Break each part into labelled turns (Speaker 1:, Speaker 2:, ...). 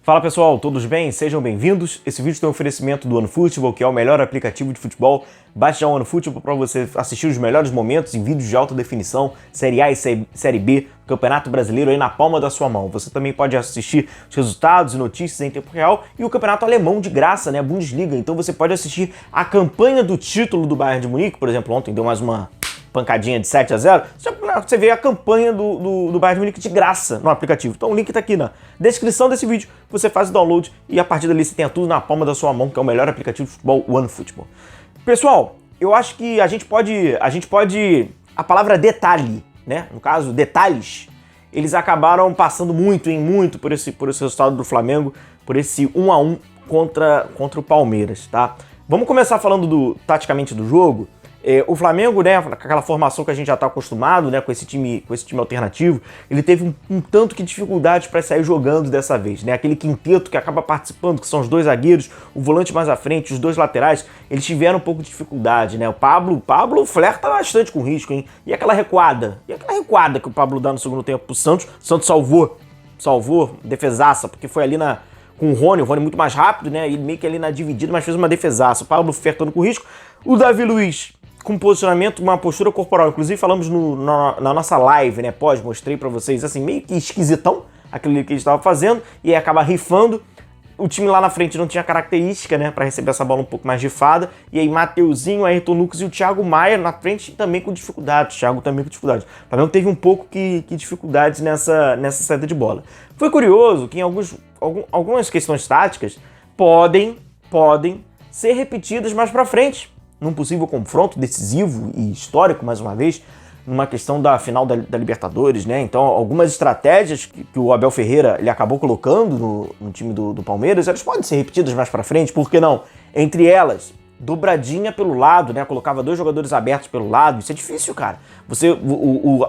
Speaker 1: Fala pessoal, todos bem? Sejam bem-vindos. Esse vídeo tem um oferecimento do OneFootball, que é o melhor aplicativo de futebol. Baixe já o OneFootball para você assistir os melhores momentos em vídeos de alta definição, Série A e Série B, Campeonato Brasileiro aí na palma da sua mão. Você também pode assistir os resultados e notícias em tempo real e o Campeonato Alemão de graça, né? A Bundesliga. Então você pode assistir a campanha do título do Bayern de Munique, por exemplo, ontem deu mais uma pancadinha de 7-0, você vê a campanha do Bayern de Munique de graça no aplicativo. Então o link tá aqui na descrição desse vídeo, você faz o download e a partir dali você tem tudo na palma da sua mão, que é o melhor aplicativo de futebol, OneFootball. Pessoal, eu acho que a gente pode, a palavra detalhe, né, no caso detalhes, eles acabaram passando muito por esse resultado do Flamengo, por esse 1-1 contra o Palmeiras, tá? Vamos começar falando taticamente do jogo. O Flamengo, né, com aquela formação que a gente já está acostumado, né, com esse time alternativo, ele teve um tanto que dificuldade para sair jogando dessa vez, né? Aquele quinteto que acaba participando, que são os dois zagueiros, o volante mais à frente, os dois laterais, eles tiveram um pouco de dificuldade, né? O Pablo flerta bastante com risco, hein? E aquela recuada que o Pablo dá no segundo tempo pro Santos, o Santos salvou, defesaça, porque foi ali com o Rony muito mais rápido, né? Ele meio que ali na dividida, mas fez uma defesaça. O Pablo flertando com risco. O Davi Luiz com posicionamento, uma postura corporal. Inclusive falamos na nossa live, né, mostrei pra vocês, assim, meio que esquisitão, aquilo que ele estava fazendo, e aí acaba rifando. O time lá na frente não tinha característica, né, pra receber essa bola um pouco mais rifada, e aí Mateuzinho, Ayrton Lucas e o Thiago Maia na frente também com dificuldade, O Flamengo teve um pouco que dificuldades nessa saída de bola. Foi curioso que em algumas questões táticas podem ser repetidas mais pra frente, num possível confronto decisivo e histórico, mais uma vez, numa questão da final da Libertadores, né? Então, algumas estratégias que o Abel Ferreira ele acabou colocando no time do Palmeiras, elas podem ser repetidas mais pra frente, por que não? Entre elas, dobradinha pelo lado, né? Colocava dois jogadores abertos pelo lado, isso é difícil, cara.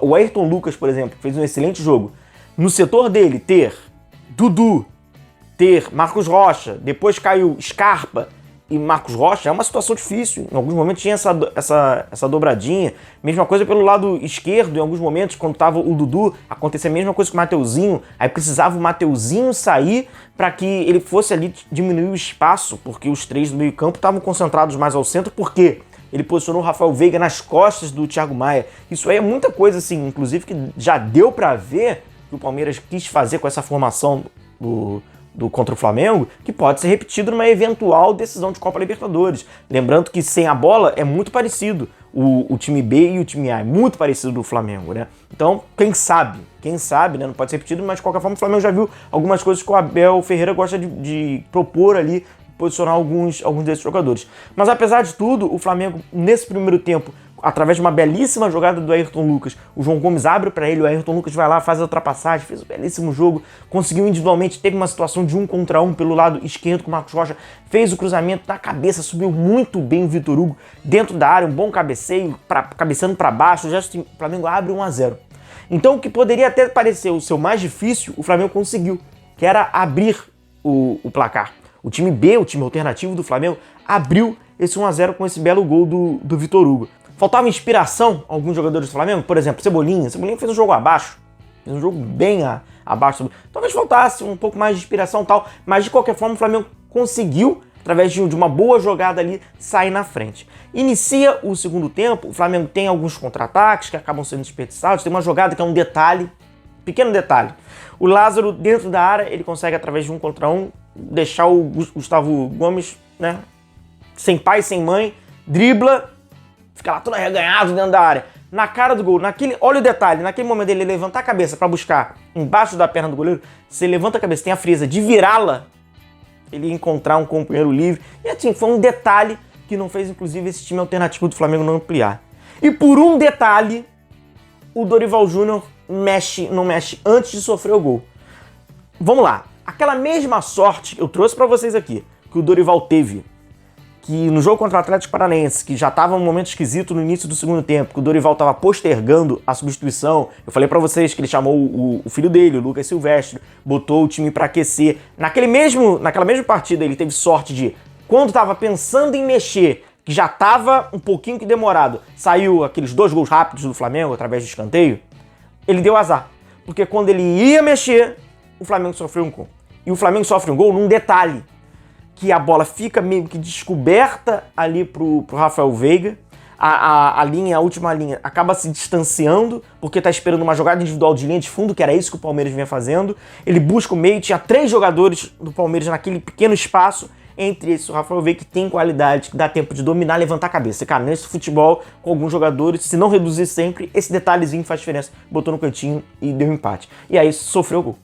Speaker 1: O Ayrton Lucas, por exemplo, fez um excelente jogo. No setor dele, ter Dudu, ter Marcos Rocha, depois caiu Scarpa e Marcos Rocha, é uma situação difícil. Em alguns momentos tinha essa dobradinha. Mesma coisa pelo lado esquerdo, em alguns momentos, quando estava o Dudu, acontecia a mesma coisa com o Mateuzinho. Aí precisava o Mateuzinho sair para que ele fosse ali diminuir o espaço, porque os três do meio campo estavam concentrados mais ao centro, porque ele posicionou o Rafael Veiga nas costas do Thiago Maia. Isso aí é muita coisa, assim, inclusive que já deu para ver que o Palmeiras quis fazer com essa formação contra o Flamengo, que pode ser repetido numa eventual decisão de Copa Libertadores. Lembrando que sem a bola é muito parecido o time B e o time A, é muito parecido do Flamengo, né? Então, quem sabe, né? Não pode ser repetido, mas de qualquer forma o Flamengo já viu algumas coisas que o Abel Ferreira gosta de propor ali, posicionar alguns desses jogadores. Mas apesar de tudo, o Flamengo, nesse primeiro tempo, através de uma belíssima jogada do Ayrton Lucas, o João Gomes abre para ele, o Ayrton Lucas vai lá, faz a ultrapassagem, fez um belíssimo jogo, conseguiu individualmente, teve uma situação de 1 contra 1 pelo lado esquerdo com o Marcos Rocha, fez o cruzamento na cabeça, subiu muito bem o Vitor Hugo dentro da área, um bom cabeceio, cabeceando para baixo, o Flamengo abre 1-0. Então o que poderia até parecer o seu mais difícil, o Flamengo conseguiu, que era abrir o placar. O time B, o time alternativo do Flamengo, abriu esse 1-0 com esse belo gol do Vitor Hugo. Faltava inspiração a alguns jogadores do Flamengo, por exemplo, Cebolinha fez um jogo abaixo, fez um jogo bem abaixo. Talvez faltasse um pouco mais de inspiração e tal, mas de qualquer forma o Flamengo conseguiu, através de uma boa jogada ali, sair na frente. Inicia o segundo tempo, o Flamengo tem alguns contra-ataques que acabam sendo desperdiçados, tem uma jogada que é um detalhe, pequeno detalhe. O Lázaro, dentro da área, ele consegue, através de 1 contra 1, deixar o Gustavo Gomes, né, sem pai, sem mãe, dribla, fica lá todo arreganhado dentro da área, na cara do gol, olha o detalhe, naquele momento dele levantar a cabeça para buscar embaixo da perna do goleiro, você levanta a cabeça, tem a frieza de virá-la, ele ia encontrar um companheiro livre, e assim, foi um detalhe que não fez, inclusive, esse time alternativo do Flamengo não ampliar. E por um detalhe, o Dorival Júnior não mexe antes de sofrer o gol. Vamos lá, aquela mesma sorte que eu trouxe para vocês aqui, que o Dorival teve, que no jogo contra o Atlético Paranaense, que já estava um momento esquisito no início do segundo tempo, que o Dorival estava postergando a substituição, eu falei para vocês que ele chamou o filho dele, o Lucas Silvestre, botou o time para aquecer. Naquela mesma partida ele teve sorte de, quando estava pensando em mexer, que já estava um pouquinho que demorado, saiu aqueles 2 gols rápidos do Flamengo através de escanteio, ele deu azar. Porque quando ele ia mexer, o Flamengo sofreu um gol. E o Flamengo sofre um gol num detalhe, que a bola fica meio que descoberta ali pro Rafael Veiga, a última linha, acaba se distanciando, porque tá esperando uma jogada individual de linha de fundo, que era isso que o Palmeiras vinha fazendo. Ele busca o meio, tinha 3 jogadores do Palmeiras naquele pequeno espaço, entre esses o Rafael Veiga, que tem qualidade, que dá tempo de dominar, levantar a cabeça. Cara, nesse futebol, com alguns jogadores, se não reduzir sempre, esse detalhezinho faz diferença. Botou no cantinho e deu um empate. E aí sofreu o gol.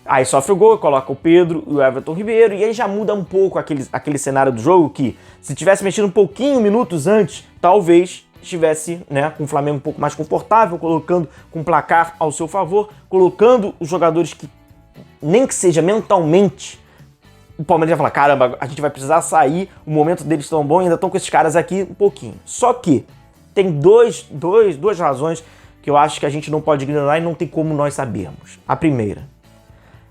Speaker 1: Aí sofre o gol, coloca o Pedro e o Everton Ribeiro, e aí já muda um pouco aquele cenário do jogo, que se tivesse mexido um pouquinho minutos antes, talvez estivesse, né, com o Flamengo um pouco mais confortável, colocando com o placar ao seu favor, colocando os jogadores que, nem que seja mentalmente, o Palmeiras ia falar, caramba, a gente vai precisar sair, o momento deles tão bom e ainda estão com esses caras aqui um pouquinho. Só que tem duas razões que eu acho que a gente não pode ignorar e não tem como nós sabermos. A primeira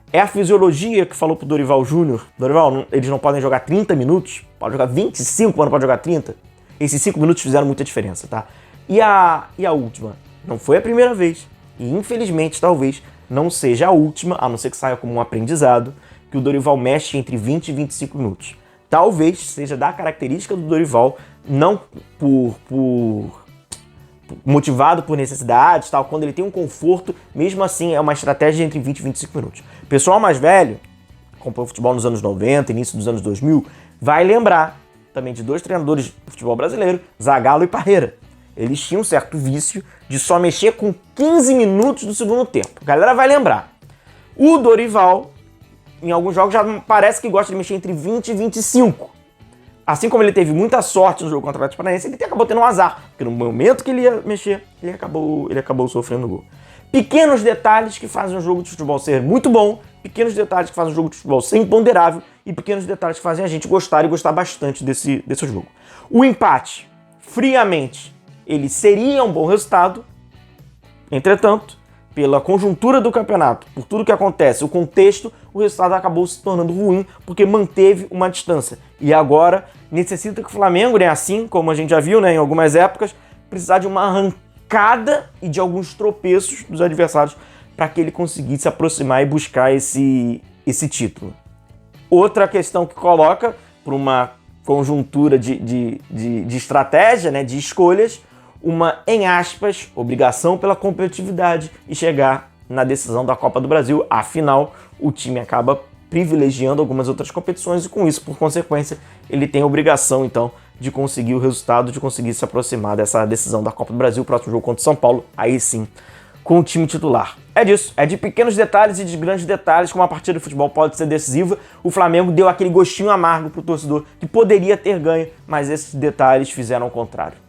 Speaker 1: é a fisiologia que falou pro Dorival Júnior. Dorival, eles não podem jogar 30 minutos, pode jogar 25, mas não pode jogar 30. Esses 5 minutos fizeram muita diferença, tá? E a última, não foi a primeira vez, e infelizmente talvez não seja a última, a não ser que saia como um aprendizado, que o Dorival mexe entre 20 e 25 minutos. Talvez seja da característica do Dorival, não motivado por necessidades, tal, quando ele tem um conforto, mesmo assim é uma estratégia entre 20 e 25 minutos. O pessoal mais velho, acompanhou futebol nos anos 90, início dos anos 2000, vai lembrar também de 2 treinadores do futebol brasileiro, Zagallo e Parreira. Eles tinham um certo vício de só mexer com 15 minutos do segundo tempo. A galera vai lembrar. O Dorival, em alguns jogos, já parece que gosta de mexer entre 20 e 25. Assim como ele teve muita sorte no jogo contra o Atlético Paranaense, ele acabou tendo um azar, porque no momento que ele ia mexer, ele acabou sofrendo gol. Pequenos detalhes que fazem um jogo de futebol ser muito bom, pequenos detalhes que fazem um jogo de futebol ser imponderável e pequenos detalhes que fazem a gente gostar e gostar bastante desse jogo. O empate, friamente, ele seria um bom resultado, entretanto, pela conjuntura do campeonato, por tudo que acontece, o contexto, o resultado acabou se tornando ruim porque manteve uma distância. E agora necessita que o Flamengo, né, assim como a gente já viu, né, em algumas épocas, precisar de uma arrancada e de alguns tropeços dos adversários para que ele conseguisse se aproximar e buscar esse título. Outra questão que coloca, por uma conjuntura de estratégia, né, de escolhas, uma, em aspas, obrigação pela competitividade e chegar na decisão da Copa do Brasil. Afinal, o time acaba privilegiando algumas outras competições e com isso, por consequência, ele tem a obrigação, então, de conseguir o resultado, de conseguir se aproximar dessa decisão da Copa do Brasil. Próximo jogo contra o São Paulo, aí sim, com o time titular. É disso, é de pequenos detalhes e de grandes detalhes como a partida de futebol pode ser decisiva. O Flamengo deu aquele gostinho amargo pro torcedor que poderia ter ganho, mas esses detalhes fizeram o contrário.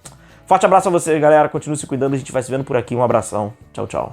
Speaker 1: Forte abraço a vocês, galera. Continue se cuidando. A gente vai se vendo por aqui. Um abração. Tchau, tchau.